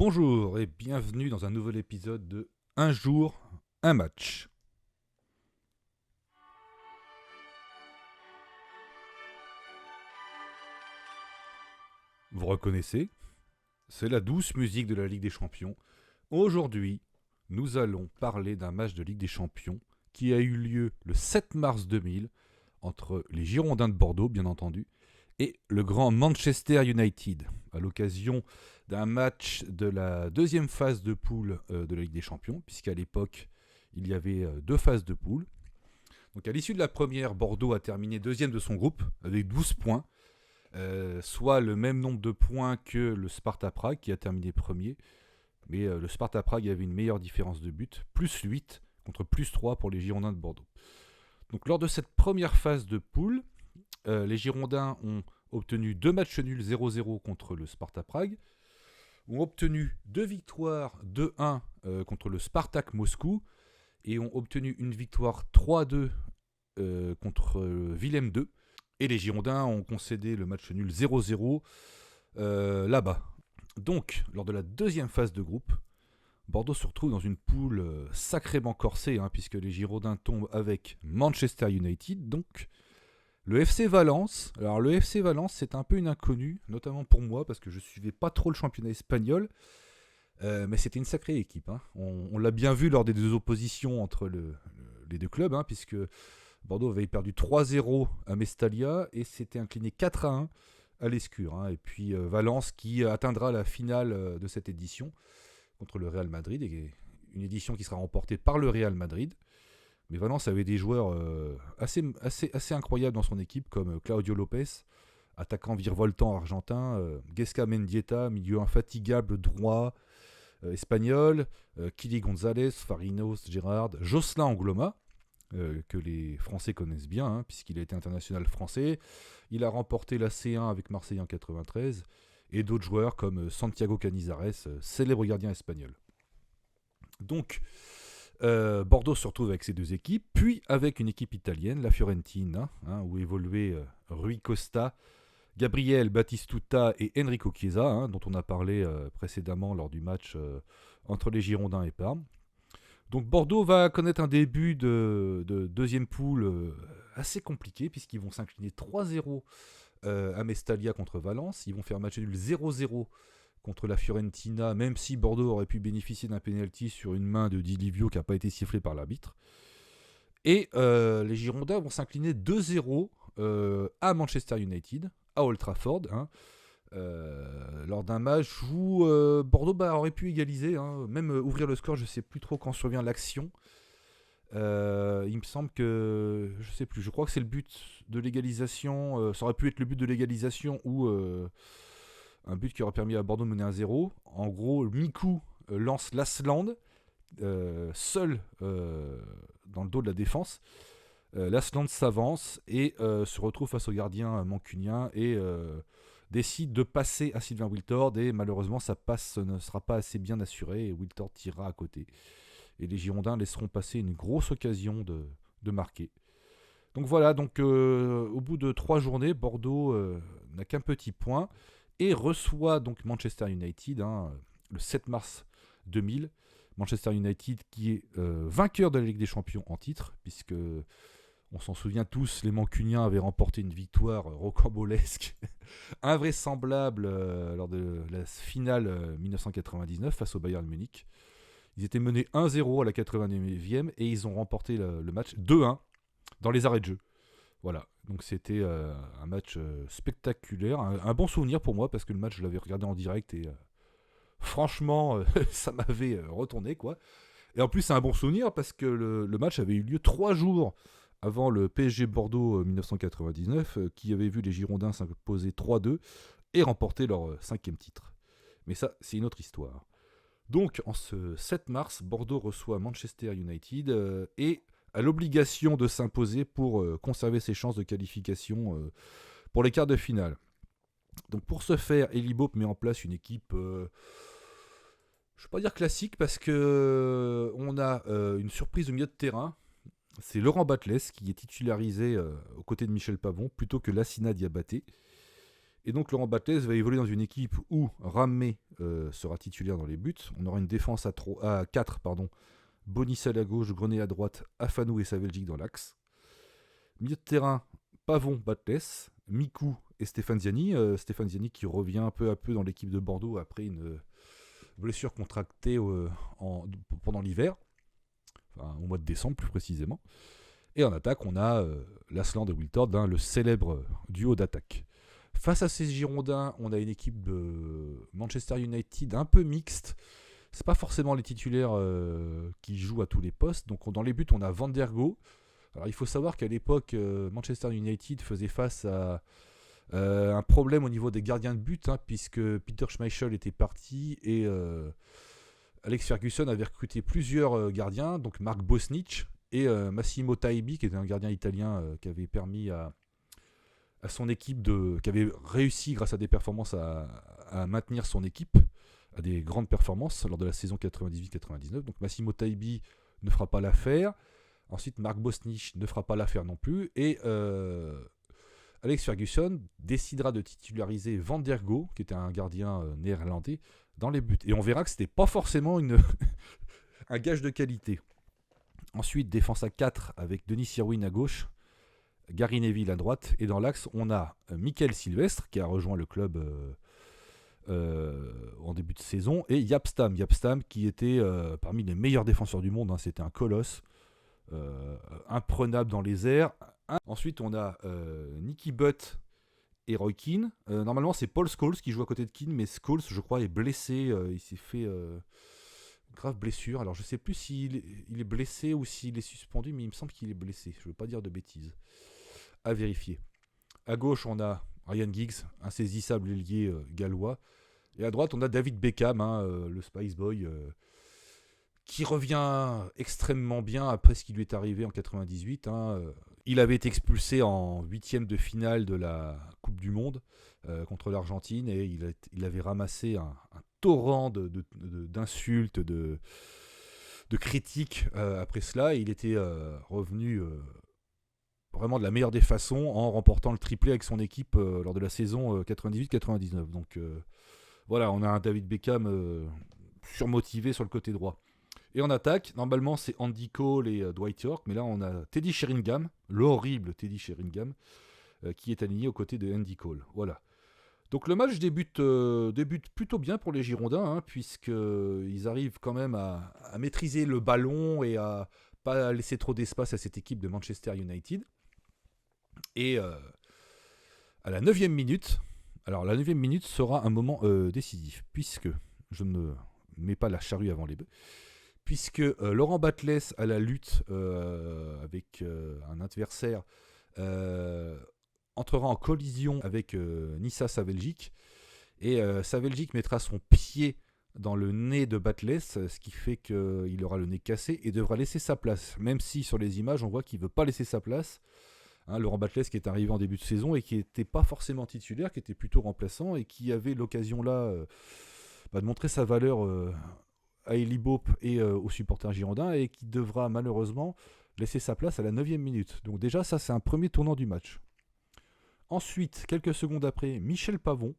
Bonjour et bienvenue dans un nouvel épisode de Un jour, un match. Vous reconnaissez? C'est la douce musique de la Ligue des Champions. Aujourd'hui, nous allons parler d'un match de Ligue des Champions qui a eu lieu le 7 mars 2000 entre les Girondins de Bordeaux, bien entendu, et le grand Manchester United, à l'occasion d'un match de la deuxième phase de poule de la Ligue des Champions, puisqu'à l'époque, il y avait deux phases de poule. Donc à l'issue de la première, Bordeaux a terminé deuxième de son groupe, avec 12 points, soit le même nombre de points que le Sparta Prague, qui a terminé premier, mais le Sparta Prague avait une meilleure différence de but, plus 8 contre plus 3 pour les Girondins de Bordeaux. Donc lors de cette première phase de poule, les Girondins ont obtenu 2 matchs nuls 0-0 contre le Sparta Prague, ont obtenu 2 victoires 2-1 contre le Spartak Moscou, et ont obtenu une victoire 3-2 contre Willem II. Et les Girondins ont concédé le match nul 0-0 là-bas. Donc, lors de la deuxième phase de groupe, Bordeaux se retrouve dans une poule sacrément corsée, puisque les Girondins tombent avec Manchester United, donc le FC Valence. Alors le FC Valence, c'est un peu une inconnue, notamment pour moi, parce que je ne suivais pas trop le championnat espagnol, mais c'était une sacrée équipe. On l'a bien vu lors des deux oppositions entre les deux clubs, puisque Bordeaux avait perdu 3-0 à Mestalla et s'était incliné 4-1 à l'Escure. Et puis Valence qui atteindra la finale de cette édition contre le Real Madrid, et une édition qui sera remportée par le Real Madrid. Mais Valence avait des joueurs assez incroyables dans son équipe, comme Claudio Lopez, attaquant virevoltant argentin, Gesca Mendieta, milieu infatigable droit espagnol, Kili González, Farinos Gérard, Jocelyn Angloma, que les Français connaissent bien, puisqu'il a été international français. Il a remporté la C1 avec Marseille en 93, et d'autres joueurs comme Santiago Canizares, célèbre gardien espagnol. Donc, Bordeaux se retrouve avec ces deux équipes, puis avec une équipe italienne, la Fiorentina, où évoluaient Rui Costa, Gabriel Batistuta et Enrico Chiesa, dont on a parlé précédemment lors du match entre les Girondins et Parme. Donc Bordeaux va connaître un début de deuxième poule assez compliqué, puisqu'ils vont s'incliner 3-0 à Mestalla contre Valence. Ils vont faire match nul 0-0 contre la Fiorentina, même si Bordeaux aurait pu bénéficier d'un penalty sur une main de Di Livio qui n'a pas été sifflé par l'arbitre. Et les Girondins vont s'incliner 2-0 à Manchester United, à Old Trafford, lors d'un match où Bordeaux aurait pu égaliser, même ouvrir le score. Je ne sais plus trop quand survient l'action. Il me semble que, je sais plus, je crois que c'est le but de l'égalisation, ça aurait pu être le but de l'égalisation ou un but qui aurait permis à Bordeaux de mener 1-0. En gros, Miku lance Lasland seul dans le dos de la défense. Lasland s'avance et se retrouve face au gardien mancunien et décide de passer à Sylvain Wiltord, et malheureusement sa passe ne sera pas assez bien assurée et Wiltord tirera à côté. Et les Girondins laisseront passer une grosse occasion de marquer. Donc voilà, au bout de 3 journées, Bordeaux n'a qu'un petit point et reçoit donc Manchester United le 7 mars 2000. Manchester United qui est vainqueur de la Ligue des Champions en titre, puisque on s'en souvient tous, les Mancuniens avaient remporté une victoire rocambolesque, invraisemblable lors de la finale 1999 face au Bayern Munich. Ils étaient menés 1-0 à la 89e et ils ont remporté le match 2-1 dans les arrêts de jeu. Voilà, donc c'était un match spectaculaire, un bon souvenir pour moi, parce que le match je l'avais regardé en direct et franchement ça m'avait retourné quoi. Et en plus c'est un bon souvenir parce que le match avait eu lieu 3 jours avant le PSG Bordeaux 1999, qui avait vu les Girondins s'imposer 3-2 et remporter leur 5e titre. Mais ça, c'est une autre histoire. Donc, en ce 7 mars, Bordeaux reçoit Manchester United et a l'obligation de s'imposer pour conserver ses chances de qualification pour les quarts de finale. Donc, pour ce faire, Elie Boep met en place une équipe, je ne vais pas dire classique, parce que on a une surprise au milieu de terrain. C'est Laurent Batles qui est titularisé aux côtés de Michel Pavon plutôt que Lassina Diabaté. Et donc Laurent Batles va évoluer dans une équipe où Ramé sera titulaire dans les buts. On aura une défense à 4, Bonissal à gauche, Grenet à droite, Afanou et Saveljic dans l'axe. Milieu de terrain, Pavon, Batles, Mikou et Stéphane Ziani. Stéphane Ziani qui revient peu à peu dans l'équipe de Bordeaux après une blessure contractée pendant l'hiver, au mois de décembre plus précisément. Et en attaque, on a Lasland et Wiltord, le célèbre duo d'attaque. Face à ces Girondins, on a une équipe de Manchester United un peu mixte. C'est pas forcément les titulaires qui jouent à tous les postes. Donc dans les buts, on a Van der Go. Alors il faut savoir qu'à l'époque, Manchester United faisait face à un problème au niveau des gardiens de but, puisque Peter Schmeichel était parti et Alex Ferguson avait recruté plusieurs gardiens, donc Mark Bosnich et Massimo Taibi, qui était un gardien italien qui avait permis à son équipe qui avait réussi grâce à des performances à maintenir son équipe à des grandes performances lors de la saison 98-99. Donc Massimo Taibi ne fera pas l'affaire. Ensuite, Mark Bosnich ne fera pas l'affaire non plus. Et Alex Ferguson décidera de titulariser Van der Go, qui était un gardien néerlandais, dans les buts. Et on verra que c'était pas forcément un gage de qualité. Ensuite, défense à 4 avec Denis Sirwin à gauche, Gary Neville à droite. Et dans l'axe, on a Michael Sylvestre, qui a rejoint le club en début de saison, et Jaap Stam qui était parmi les meilleurs défenseurs du monde. C'était un colosse, imprenable dans les airs. Ensuite, on a Nicky Butt et Roy Keane. Normalement, c'est Paul Scholes qui joue à côté de Keane, mais Scholes, je crois, est blessé. Il s'est fait grave blessure. Alors, je sais plus s'il est blessé ou s'il est suspendu, mais il me semble qu'il est blessé. Je ne veux pas dire de bêtises. À vérifier. À gauche, on a Ryan Giggs, insaisissable ailier gallois. Et à droite, on a David Beckham, le Spice Boy, qui revient extrêmement bien après ce qui lui est arrivé en 98. Il avait été expulsé en 8e de finale de la Coupe du Monde contre l'Argentine et il avait ramassé un torrent d'insultes, de critiques après cela. Et il était revenu vraiment de la meilleure des façons en remportant le triplé avec son équipe lors de la saison 98-99. Donc voilà, on a un David Beckham surmotivé sur le côté droit. Et en attaque, normalement c'est Andy Cole et Dwight York, mais là on a Teddy Sheringham, l'horrible Teddy Sheringham, qui est aligné aux côtés de Andy Cole. Voilà. Donc le match débute plutôt bien pour les Girondins, puisqu'ils arrivent quand même à maîtriser le ballon et à pas laisser trop d'espace à cette équipe de Manchester United. Et à la 9e minute, alors la 9e minute sera un moment décisif, puisque je ne mets pas la charrue avant les bœufs, puisque Laurent Batles à la lutte avec un adversaire entrera en collision avec Nissa Saveljic, et Saveljic mettra son pied dans le nez de Batles, ce qui fait qu'il aura le nez cassé et devra laisser sa place, même si sur les images on voit qu'il ne veut pas laisser sa place. Laurent Batles qui est arrivé en début de saison et qui n'était pas forcément titulaire, qui était plutôt remplaçant et qui avait l'occasion là de montrer sa valeur à Eli Bope et aux supporters girondins, et qui devra malheureusement laisser sa place à la 9e minute. Donc déjà ça c'est un premier tournant du match. Ensuite, quelques secondes après, Michel Pavon,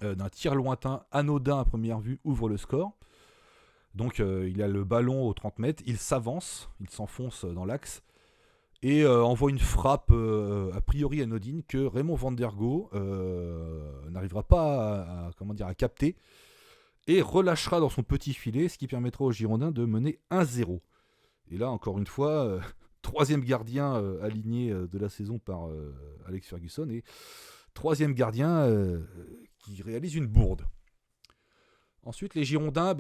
d'un tir lointain, anodin à première vue, ouvre le score. Donc il a le ballon aux 30 mètres, il s'avance, il s'enfonce dans l'axe, et envoie une frappe a priori anodine que Raymond Van der Go n'arrivera pas à capter, et relâchera dans son petit filet, ce qui permettra aux Girondins de mener 1-0. Et là, encore une fois, troisième gardien aligné de la saison par Alex Ferguson, et troisième gardien qui réalise une bourde. Ensuite, les Girondins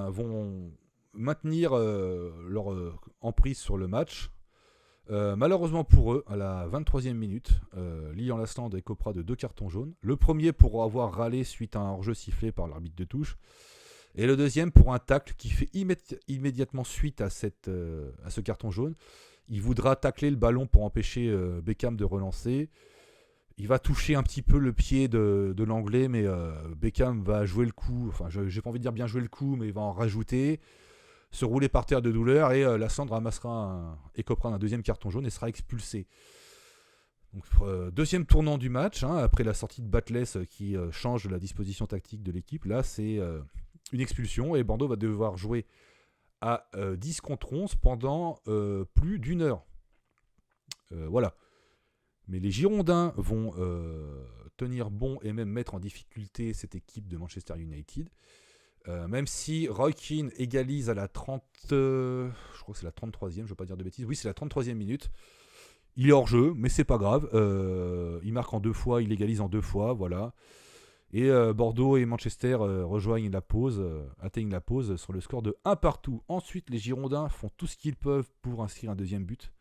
vont maintenir leur emprise sur le match. Malheureusement pour eux, à la 23e minute, Lilian Lasland est copra de 2 cartons jaunes. Le premier pour avoir râlé suite à un hors-jeu sifflé par l'arbitre de touche. Et le deuxième pour un tacle qui fait immédiatement suite à ce carton jaune. Il voudra tacler le ballon pour empêcher Beckham de relancer. Il va toucher un petit peu le pied de l'anglais, mais Beckham va jouer le coup. Enfin, j'ai pas envie de dire bien jouer le coup, mais il va en rajouter. Se rouler par terre de douleur, et Lasland ramassera et copera un deuxième carton jaune et sera expulsé. Donc, deuxième tournant du match, après la sortie de Batless qui change la disposition tactique de l'équipe. Là, c'est une expulsion et Bordeaux va devoir jouer à 10 contre 11 pendant plus d'une heure. Voilà. Mais les Girondins vont tenir bon et même mettre en difficulté cette équipe de Manchester United. Même si Roy Keane égalise à la 30... je crois que c'est la 33e, je ne veux pas dire de bêtises. Oui, c'est la 33e minute. Il est hors jeu, mais c'est pas grave. Il marque en 2 fois, il égalise en 2 fois, voilà. Et Bordeaux et Manchester rejoignent la pause, atteignent la pause sur le score de 1 partout. Ensuite, les Girondins font tout ce qu'ils peuvent pour inscrire un deuxième but.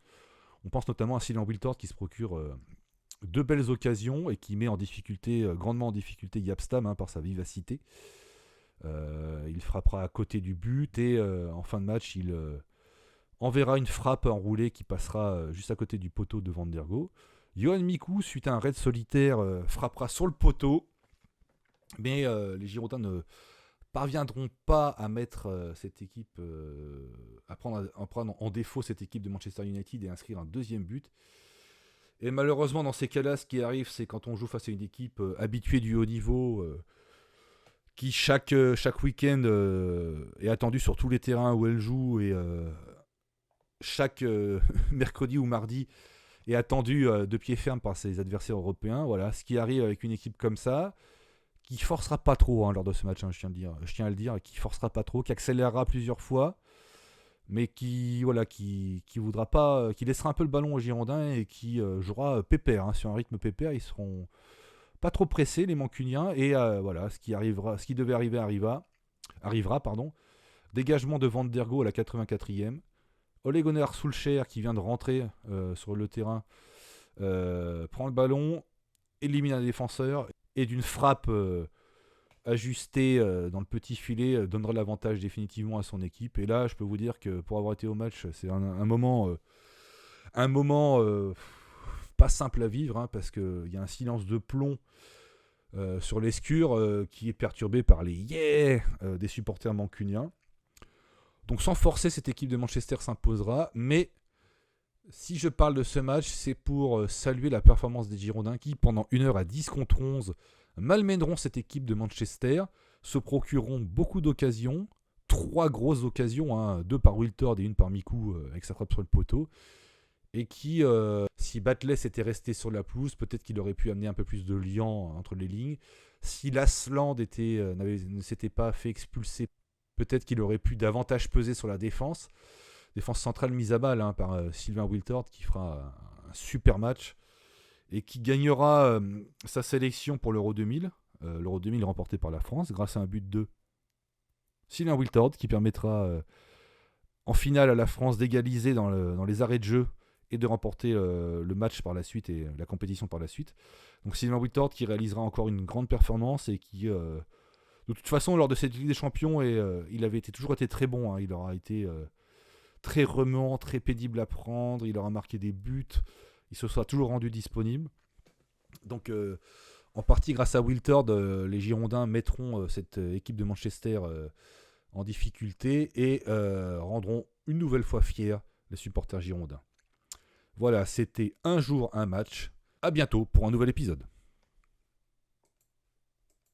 On pense notamment à Sylvain Wiltord qui se procure 2 belles occasions et qui met en difficulté, grandement en difficulté Yapstam par sa vivacité. Il frappera à côté du but et en fin de match, il enverra une frappe enroulée qui passera juste à côté du poteau de Van der Go. Yoann Mikou, suite à un raid solitaire, frappera sur le poteau. Mais les Girondins ne parviendront pas à mettre cette équipe, à prendre en défaut cette équipe de Manchester United et inscrire un deuxième but. Et malheureusement, dans ces cas-là, ce qui arrive, c'est quand on joue face à une équipe habituée du haut niveau, qui chaque week-end est attendue sur tous les terrains où elle joue et chaque mercredi ou mardi est attendue de pied ferme par ses adversaires européens. Voilà, ce qui arrive avec une équipe comme ça, qui forcera pas trop lors de ce match, je tiens à le dire, qui forcera pas trop, qui accélérera plusieurs fois, mais qui voudra pas, qui laissera un peu le ballon aux Girondins et qui jouera pépère, sur un rythme pépère. Ils seront pas trop pressés, les Mancuniens, et voilà, ce qui devait arriver arrivera. Dégagement de Van der Go à la 84e. Ole Gunnar Solskjaer qui vient de rentrer sur le terrain prend le ballon, élimine un défenseur et d'une frappe ajustée dans le petit filet donnera l'avantage définitivement à son équipe. Et là, je peux vous dire que pour avoir été au match, c'est un moment pas simple à vivre, parce qu'il y a un silence de plomb sur l'escure qui est perturbé par les des supporters mancuniens. Donc sans forcer, cette équipe de Manchester s'imposera, mais si je parle de ce match, c'est pour saluer la performance des Girondins qui, pendant 1 heure à 10 contre 11, malmèneront cette équipe de Manchester, se procureront beaucoup d'occasions, 3 grosses occasions, 2 par Wiltord et 1 par Mikou avec sa frappe sur le poteau, et qui, si Batless était resté sur la pelouse, peut-être qu'il aurait pu amener un peu plus de lien entre les lignes. Si Lasland ne s'était pas fait expulser, peut-être qu'il aurait pu davantage peser sur la défense centrale mise à balle par Sylvain Wiltord qui fera un super match et qui gagnera sa sélection pour l'Euro 2000. L'Euro 2000 remporté par la France grâce à un but de Sylvain Wiltord qui permettra en finale à la France d'égaliser dans les arrêts de jeu et de remporter le match par la suite et la compétition par la suite. Donc Sylvain Wiltord qui réalisera encore une grande performance et qui de toute façon lors de cette Ligue des Champions il avait toujours été très bon, il aura été très remuant, très pénible à prendre, il aura marqué des buts, il se sera toujours rendu disponible. Donc en partie grâce à Wiltord, les Girondins mettront cette équipe de Manchester en difficulté et rendront une nouvelle fois fiers les supporters girondins. Voilà, c'était un jour, un match. À bientôt pour un nouvel épisode.